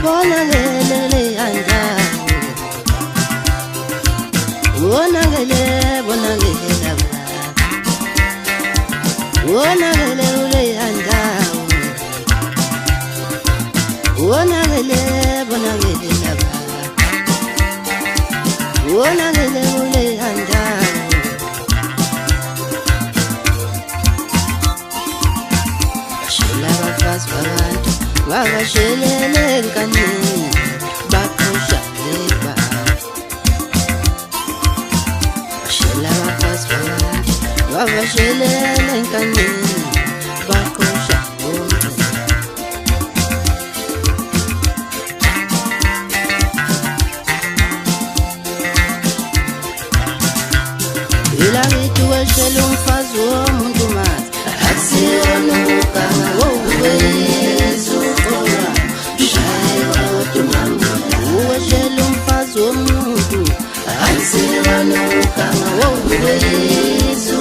bona ngele anda bona ngele lava bona ngele ule anda bona ngele lava bona ngele ule anda shela bafazi babantu Vavashelele nkanini bakusha leba Shela bafazi babantu Vavashelele nkanini bakusha bonke Ila ngithi weshela umfazi womuntu mazi Akusiyona ukuganga wokuwezu Uweshela umfazi womuntu Akusiyona ukuganga wokuwezu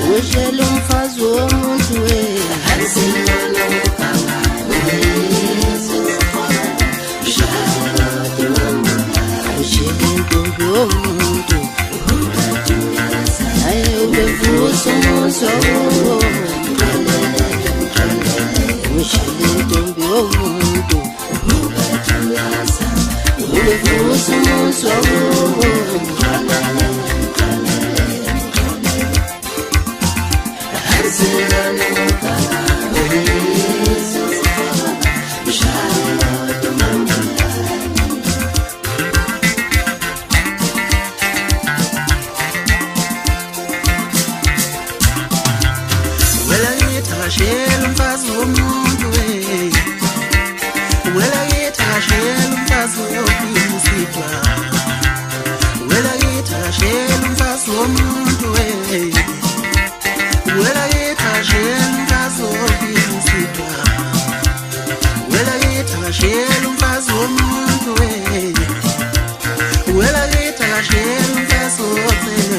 Uweshela umfazi womuntu Akusiyona ukuganga wokuwezu Ushela intombi womuntu Aye ubevusa umuzi wakuwomuntu Ushela intombi womuntu Ubevusa umuzi wakuwomuntu Akusiyona ukuganga wokuwezu Shela umfazi womuntu Wela yetha shela umfazi wokumusitwa Wela yetha shela umfazi womuntu Wela yetha shela umfazi wokumusitwa Wela yetha shela umfazi womuntu Wela yetha shela umfazi wokumusitwa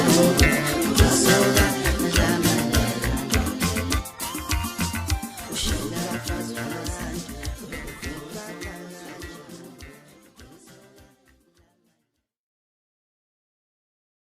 That's